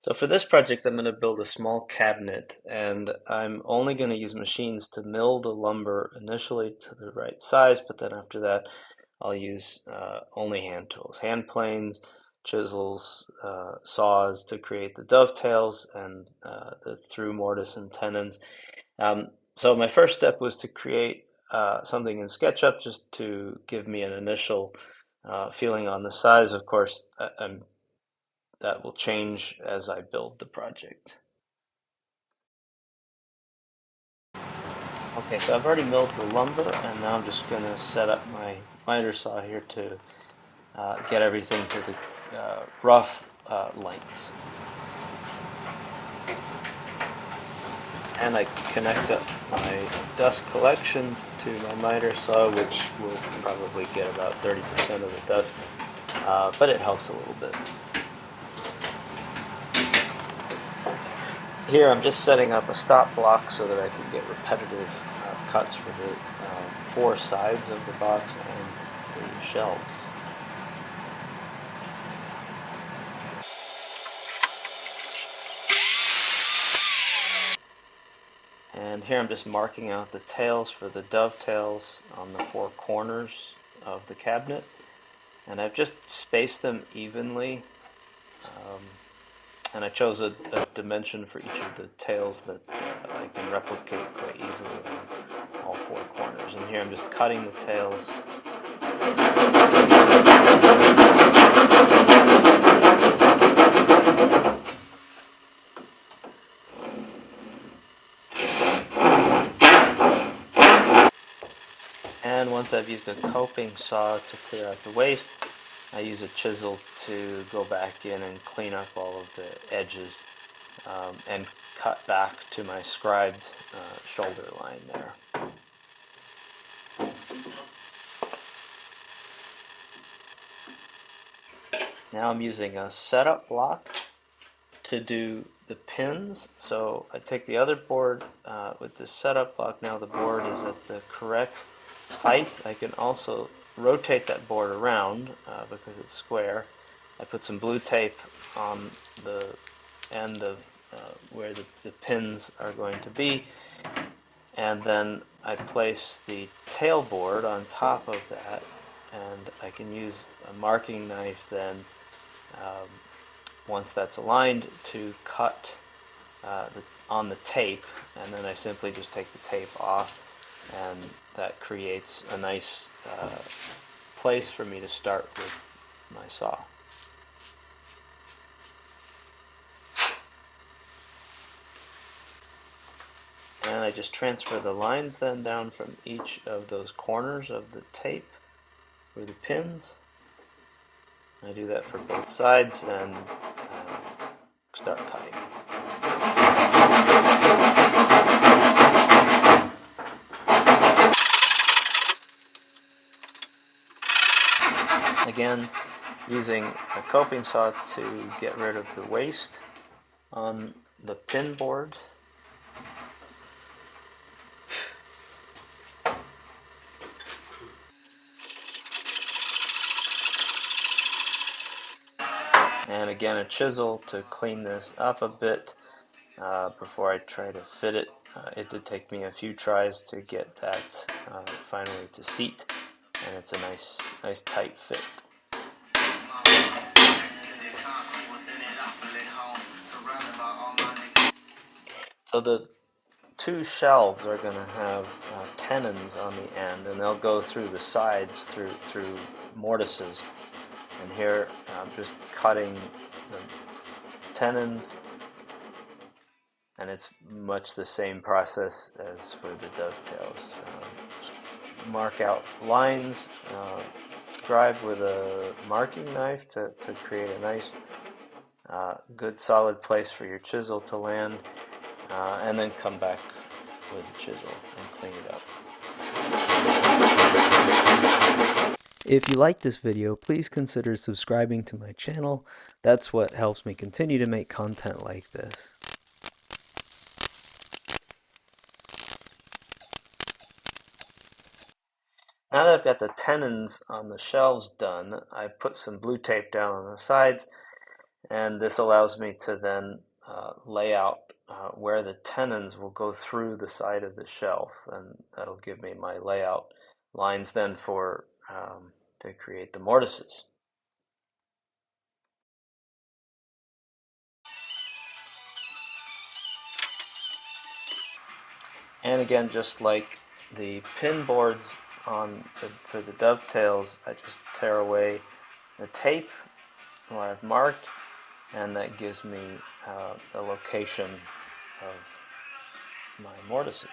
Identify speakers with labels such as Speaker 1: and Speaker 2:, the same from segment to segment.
Speaker 1: So for this project, I'm going to build a small cabinet, and I'm only going to use machines to mill the lumber initially to the right size, but then after that, I'll use only hand tools, hand planes, chisels, saws to create the dovetails and the through mortise and tenons. So my first step was to create something in SketchUp just to give me an initial feeling on the size. Of course, that will change as I build the project. Okay, so I've already milled the lumber, and now I'm just going to set up my miter saw here to get everything to the rough lengths. And I connect up my dust collection to my miter saw, which will probably get about 30% of the dust, but it helps a little bit. Here I'm just setting up a stop block so that I can get repetitive cuts for the four sides of the box and the shelves. And here I'm just marking out the tails for the dovetails on the four corners of the cabinet. And I've just spaced them evenly. And I chose a dimension for each of the tails that I can replicate quite easily on all four corners. And here I'm just cutting the tails. And once I've used a coping saw to clear out the waste, I use a chisel to go back in and clean up all of the edges and cut back to my scribed shoulder line there. Now I'm using a setup block to do the pins. So I take the other board with the setup block. Now the board is at the correct height. I can also rotate that board around because it's square. I put some blue tape on the end of where the pins are going to be, and then I place the tail board on top of that, and I can use a marking knife then once that's aligned to cut on the tape, and then I simply just take the tape off, and that creates a nice place for me to start with my saw. And I just transfer the lines then down from each of those corners of the tape for the pins. I do that for both sides and start cutting. Again, using a coping saw to get rid of the waste on the pin board. And again, a chisel to clean this up a bit before I try to fit it. It did take me a few tries to get that finally to seat, and it's a nice tight fit. So the two shelves are going to have tenons on the end, and they'll go through the sides through mortises. And here I'm just cutting the tenons, and it's much the same process as for the dovetails. Mark out lines, scribe with a marking knife to create a nice good solid place for your chisel to land, and then come back with the chisel and clean it up. If you like this video, please consider subscribing to my channel. That's what helps me continue to make content like this. Now that I've got the tenons on the shelves done, I put some blue tape down on the sides, And this allows me to then lay out where the tenons will go through the side of the shelf, and that'll give me my layout lines then for to create the mortises. And again, just like the pin boards for the dovetails, I just tear away the tape where I've marked, and that gives me the location of my mortises.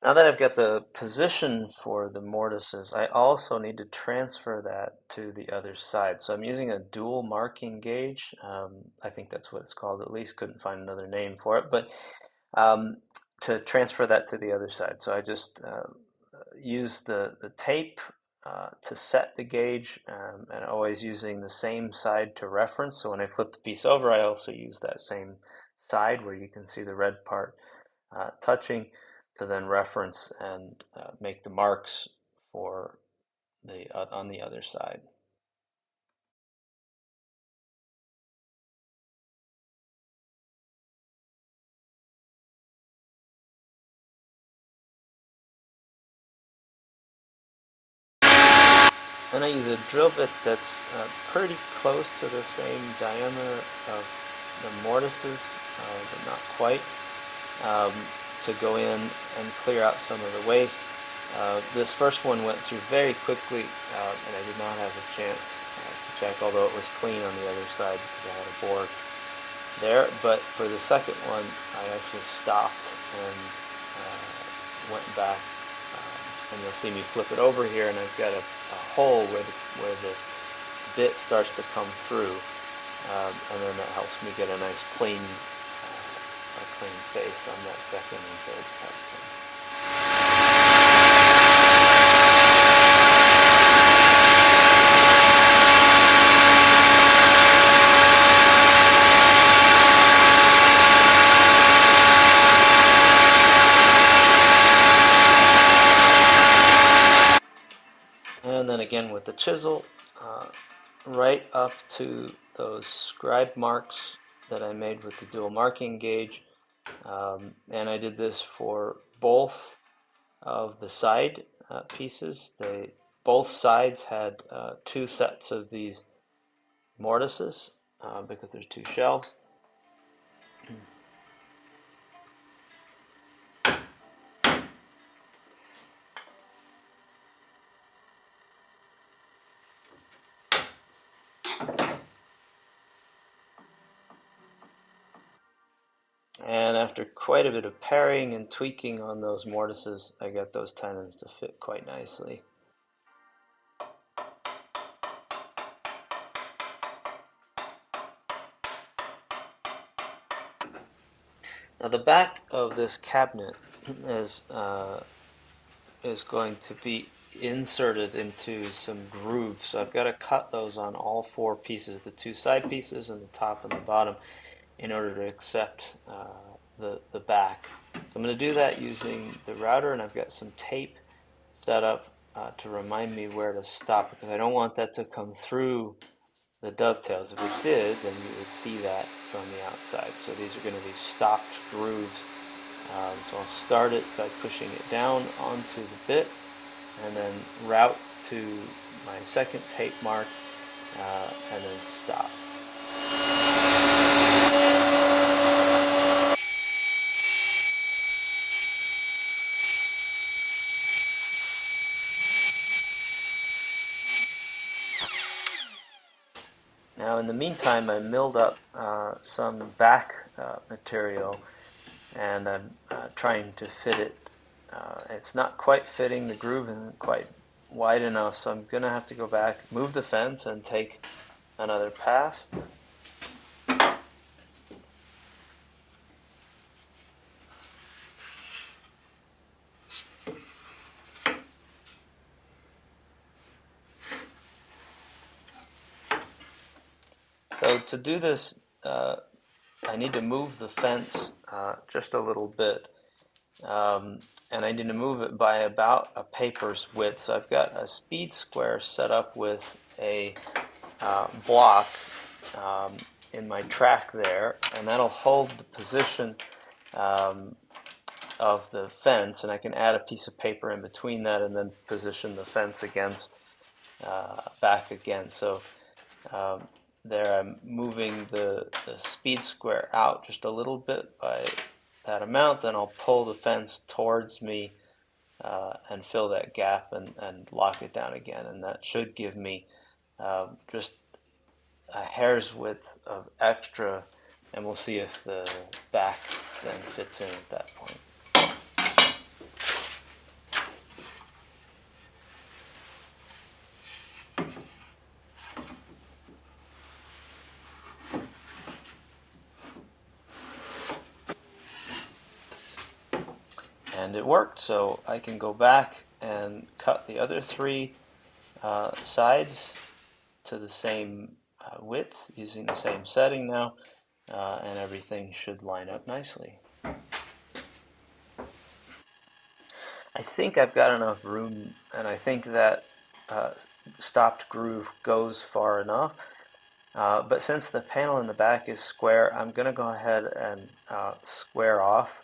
Speaker 1: Now that I've got the position for the mortises, I also need to transfer that to the other side. So I'm using a dual marking gauge. I think that's what it's called, at least. Couldn't find another name for it, but um, to transfer that to the other side. So I just use the tape to set the gauge, and always using the same side to reference. So when I flip the piece over, I also use that same side where you can see the red part touching, to then reference and make the marks for the on the other side. And I use a drill bit that's pretty close to the same diameter of the mortises, but not quite, um, to go in and clear out some of the waste. This first one went through very quickly, and I did not have a chance to check, although it was clean on the other side because I had a board there. But for the second one, I actually stopped and went back, and you'll see me flip it over here, and I've got a hole where the bit starts to come through, and then that helps me get a nice clean face on that second and third cut. And then again with the chisel, right up to those scribe marks that I made with the dual marking gauge. And I did this for both of the side pieces. Both sides had two sets of these mortises because there's two shelves. And after quite a bit of paring and tweaking on those mortises, I got those tenons to fit quite nicely. Now the back of this cabinet is going to be inserted into some grooves. So I've got to cut those on all four pieces, the two side pieces and the top and the bottom, in order to accept the back. So I'm going to do that using the router, and I've got some tape set up to remind me where to stop, because I don't want that to come through the dovetails. If it did, then you would see that from the outside. So these are going to be stopped grooves. So I'll start it by pushing it down onto the bit, and then route to my second tape mark, and then stop. Now in the meantime, I milled up some back material, and I'm trying to fit it. It's not quite fitting, the groove isn't quite wide enough, so I'm going to have to go back, move the fence, and take another pass. So to do this, I need to move the fence just a little bit, and I need to move it by about a paper's width. So I've got a speed square set up with a block in my track there, and that'll hold the position of the fence, and I can add a piece of paper in between that and then position the fence against back again. So there I'm moving the speed square out just a little bit by that amount, then I'll pull the fence towards me and fill that gap and lock it down again, and that should give me just a hair's width of extra, and we'll see if the back then fits in at that point. And it worked, so I can go back and cut the other three sides to the same width using the same setting now, and everything should line up nicely. I think I've got enough room, and I think that stopped groove goes far enough. But since the panel in the back is square, I'm going to go ahead and square off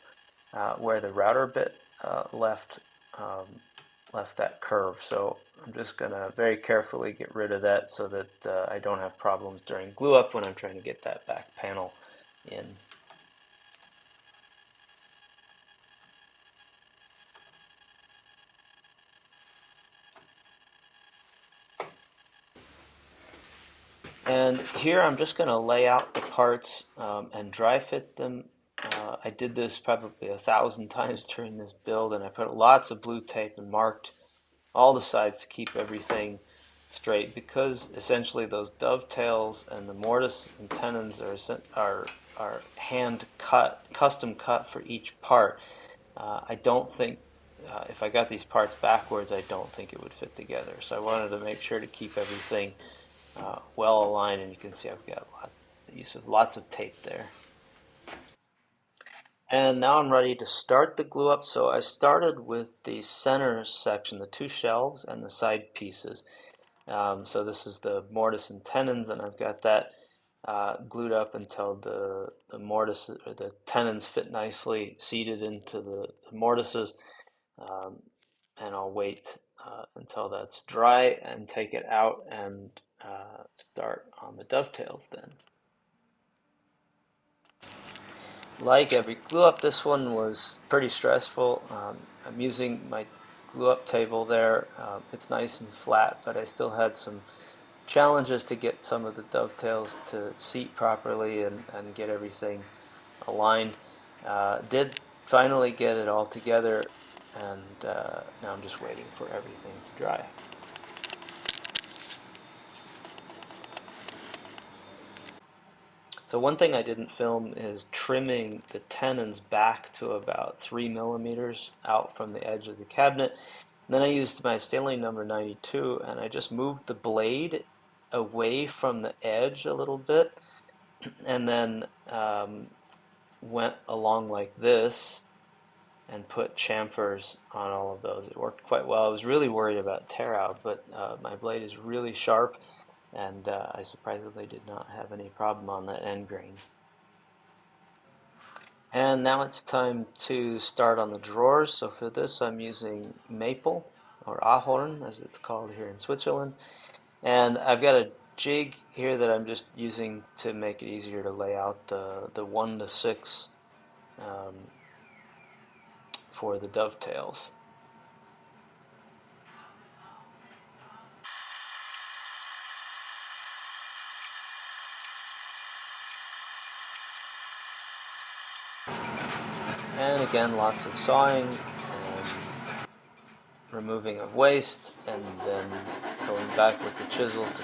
Speaker 1: where the router bit left that curve. So I'm just going to very carefully get rid of that so that I don't have problems during glue up when I'm trying to get that back panel in. And here I'm just going to lay out the parts and dry fit them. I did this probably 1,000 times during this build, and I put lots of blue tape and marked all the sides to keep everything straight, because essentially those dovetails and the mortise and tenons are hand cut, custom cut for each part. I don't think if I got these parts backwards, I don't think it would fit together. So I wanted to make sure to keep everything well aligned, and you can see I've got use of lots of tape there. And now I'm ready to start the glue up. So I started with the center section, the two shelves and the side pieces. So this is the mortise and tenons, and I've got that glued up until the mortise or the tenons fit nicely seated into the mortises. And I'll wait until that's dry and take it out and start on the dovetails then. Like every glue up, this one was pretty stressful. I'm using my glue up table there. It's nice and flat, but I still had some challenges to get some of the dovetails to seat properly and get everything aligned. Did finally get it all together, and now I'm just waiting for everything to dry. So one thing I didn't film is trimming the tenons back to about 3 millimeters out from the edge of the cabinet. And then I used my Stanley number 92, and I just moved the blade away from the edge a little bit, and then went along like this and put chamfers on all of those. It worked quite well. I was really worried about tear out, but my blade is really sharp, and I surprisingly did not have any problem on that end grain. And now it's time to start on the drawers. So for this I'm using maple, or ahorn as it's called here in Switzerland, and I've got a jig here that I'm just using to make it easier to lay out the 1 to 6 for the dovetails. And again, lots of sawing and removing of waste, and then going back with the chisel to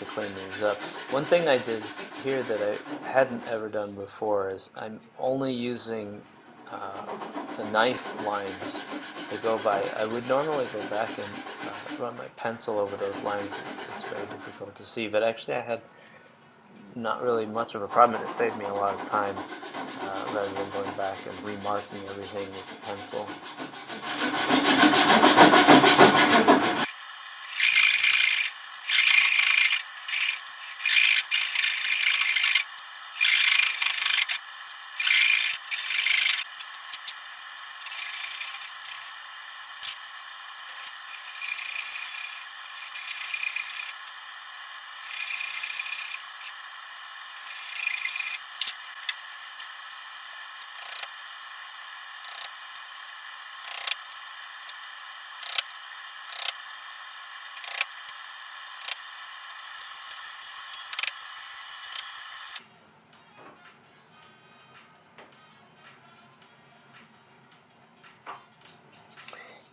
Speaker 1: clean these up. One thing I did here that I hadn't ever done before is I'm only using the knife lines to go by. I would normally go back and run my pencil over those lines. It's very difficult to see, but actually I had not really much of a problem, and it saved me a lot of time rather than going back and remarking everything with the pencil.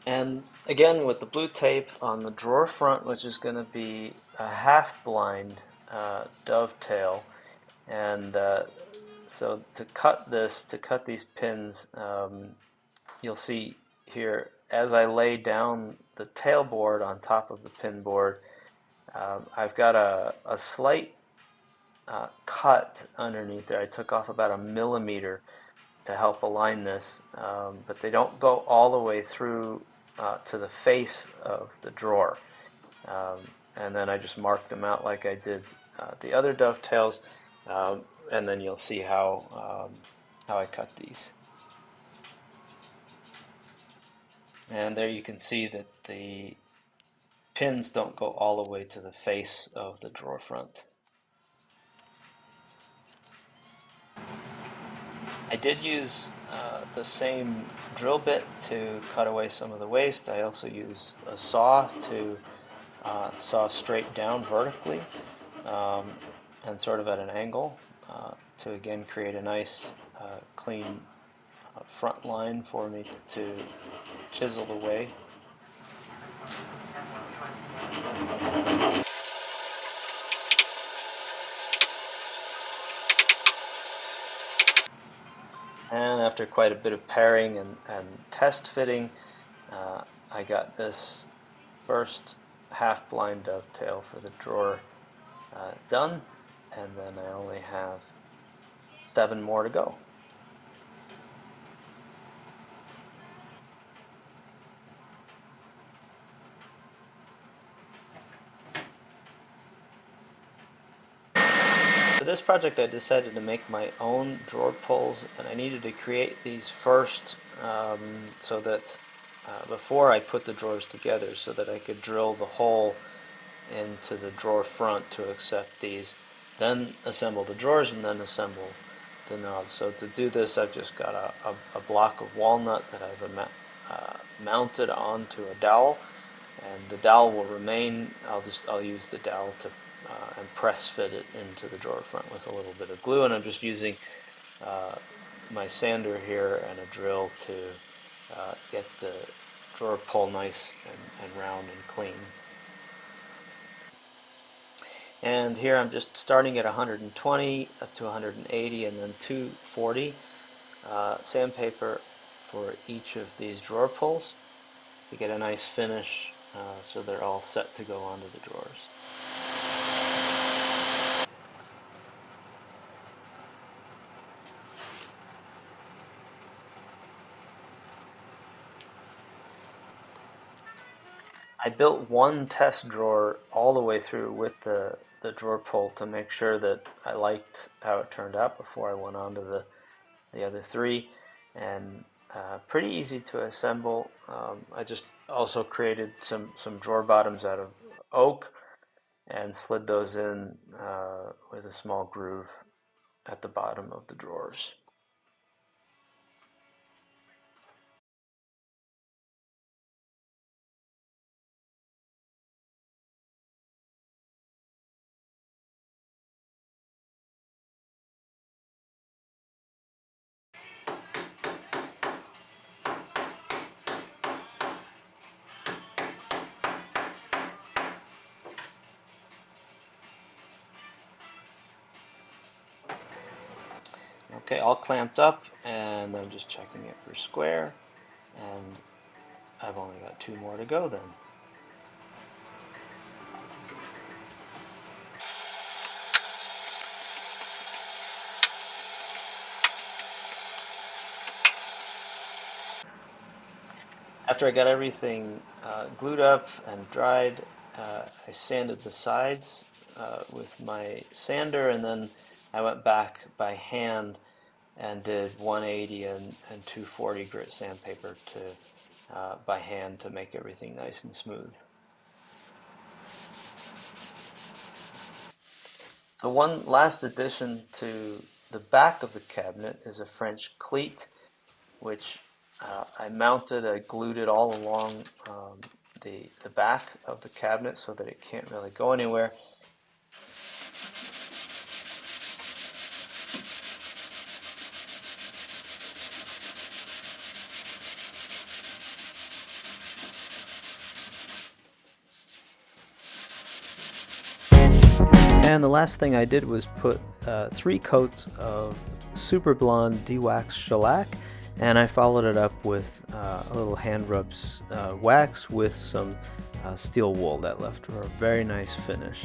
Speaker 1: And again, with the blue tape on the drawer front, which is going to be a half blind dovetail, and so to cut these pins, you'll see here as I lay down the tailboard on top of the pin board, I've got a slight cut underneath there. I took off about 1 millimeter to help align this, but they don't go all the way through to the face of the drawer. And then I just marked them out like I did the other dovetails, and then you'll see how I cut these. And there you can see that the pins don't go all the way to the face of the drawer front. I did use the same drill bit to cut away some of the waste. I also use a saw to saw straight down vertically and sort of at an angle to again create a nice clean front line for me to chisel away. And after quite a bit of paring and test fitting, I got this first half blind dovetail for the drawer done, and then I only have 7 more to go. For this project, I decided to make my own drawer pulls, and I needed to create these first so that before I put the drawers together, so that I could drill the hole into the drawer front to accept these, then assemble the drawers, and then assemble the knobs. So to do this, I've just got a block of walnut that I've mounted onto a dowel, and the dowel will remain. I'll use the dowel to and press fit it into the drawer front with a little bit of glue, and I'm just using my sander here and a drill to get the drawer pull nice and round and clean. And here I'm just starting at 120 up to 180 and then 240 sandpaper for each of these drawer pulls to get a nice finish so they're all set to go onto the drawers. I built one test drawer all the way through with the drawer pull to make sure that I liked how it turned out before I went on to the other 3, and pretty easy to assemble. I just also created some drawer bottoms out of oak and slid those in with a small groove at the bottom of the drawers. Okay, all clamped up, and I'm just checking it for square, and I've only got 2 more to go then. After I got everything glued up and dried, I sanded the sides with my sander, and then I went back by hand and did 180 and 240 grit sandpaper by hand to make everything nice and smooth. So one last addition to the back of the cabinet is a French cleat, which I mounted. I glued it all along the back of the cabinet so that it can't really go anywhere. And the last thing I did was put 3 coats of super blonde de-wax shellac, and I followed it up with a little hand rubs wax with some steel wool that left for a very nice finish.